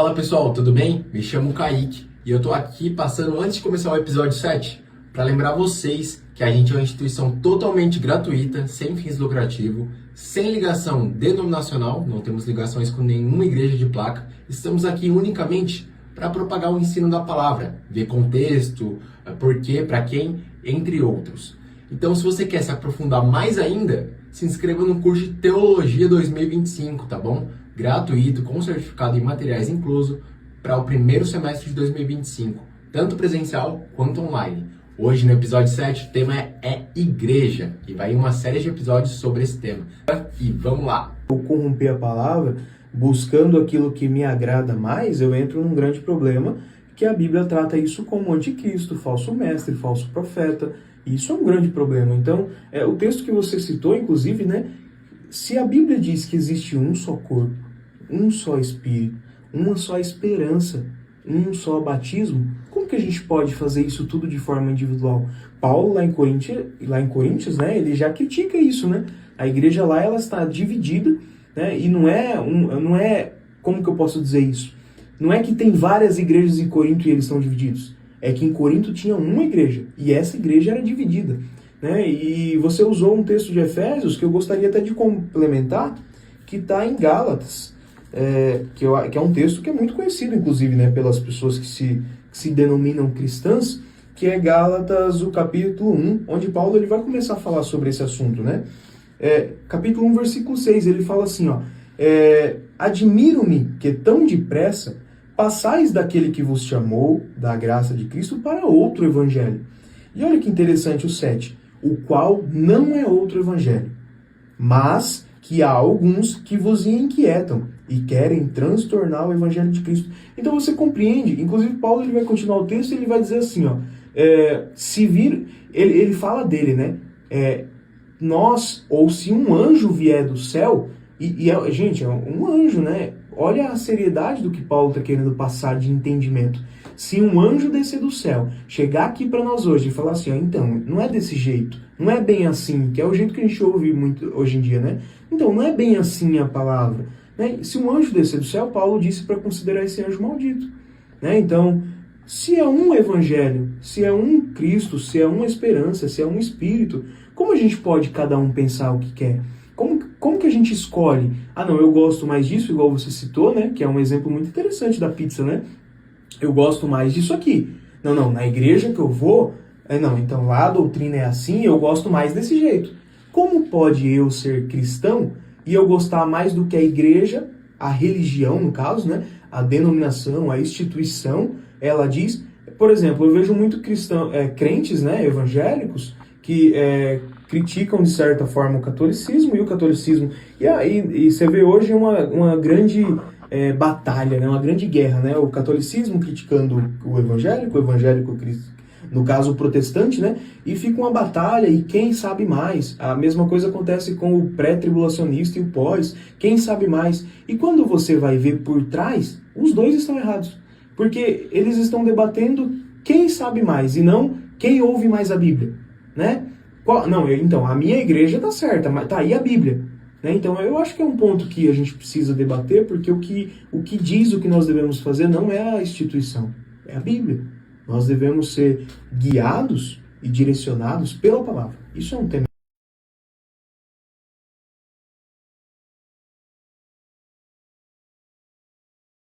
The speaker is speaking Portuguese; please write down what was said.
Fala pessoal, tudo bem? Me chamo Kaique e eu tô aqui passando antes de começar o episódio 7 para lembrar vocês que a gente é uma instituição totalmente gratuita, sem fins lucrativos, sem ligação denominacional, não temos ligações com nenhuma igreja de placa, estamos aqui unicamente para propagar o ensino da palavra, ver contexto, porquê, para quem, entre outros. Então, se você quer se aprofundar mais ainda, se inscreva no curso de Teologia 2025, tá bom? Gratuito, com certificado e materiais incluso, para o primeiro semestre de 2025, tanto presencial quanto online. Hoje, no episódio 7, o tema é igreja, e vai uma série de episódios sobre esse tema. E vamos lá! Eu corromper a palavra, buscando aquilo que me agrada mais, eu entro num grande problema, que a Bíblia trata isso como anticristo, falso mestre, falso profeta. Isso é um grande problema. Então, o texto que você citou, inclusive, né? Se a Bíblia diz que existe um só corpo, um só Espírito, uma só esperança, um só batismo, como que a gente pode fazer isso tudo de forma individual? Paulo, lá em Coríntios, né, ele já critica isso, né? A igreja lá, ela está dividida, né? E não é, como que eu posso dizer isso? Não é que tem várias igrejas em Corinto e eles estão divididos. É que em Corinto tinha uma igreja, e essa igreja era dividida, né? E você usou um texto de Efésios que eu gostaria até de complementar, que está em Gálatas, que é um texto que é muito conhecido, inclusive, né, pelas pessoas que se denominam cristãs, que é Gálatas, o capítulo 1, onde Paulo ele vai começar a falar sobre esse assunto, né? Capítulo 1, versículo 6, ele fala assim, ó, admiro-me que tão depressa passais daquele que vos chamou da graça de Cristo para outro evangelho. E olha que interessante o 7, o qual não é outro evangelho, mas que há alguns que vos inquietam e querem transtornar o evangelho de Cristo. Então você compreende, inclusive Paulo ele vai continuar o texto e ele vai dizer assim, ó, ele fala dele, né? Nós, ou se um anjo vier do céu, gente, é um anjo, né? Olha a seriedade do que Paulo está querendo passar de entendimento. Se um anjo descer do céu, chegar aqui para nós hoje e falar assim, ó, então, não é desse jeito, não é bem assim, que é o jeito que a gente ouve muito hoje em dia, né? Então, não é bem assim a palavra. Né? Se um anjo descer do céu, Paulo disse para considerar esse anjo maldito. Né? Então, se é um evangelho, se é um Cristo, se é uma esperança, se é um Espírito, como a gente pode cada um pensar o que quer? Como que a gente escolhe? Ah, não, eu gosto mais disso, igual você citou, né? Que é um exemplo muito interessante da pizza, né? Eu gosto mais disso aqui. Não, na igreja que eu vou, então lá a doutrina é assim, eu gosto mais desse jeito. Como pode eu ser cristão e eu gostar mais do que a igreja, a religião, no caso, né? A denominação, a instituição, ela diz... Por exemplo, eu vejo muito crentes, né, evangélicos, que criticam de certa forma o catolicismo e o catolicismo. E você vê hoje uma grande batalha, né, uma grande guerra, né? O catolicismo criticando o evangélico no caso o protestante, né? E fica uma batalha e quem sabe mais. A mesma coisa acontece com o pré-tribulacionista e o pós. Quem sabe mais? E quando você vai ver por trás, os dois estão errados. Porque eles estão debatendo quem sabe mais e não quem ouve mais a Bíblia, né? Então, a minha igreja está certa, mas tá aí a Bíblia. Né? Então, eu acho que é um ponto que a gente precisa debater, porque o que diz o que nós devemos fazer não é a instituição, é a Bíblia. Nós devemos ser guiados e direcionados pela palavra. Isso é um tema.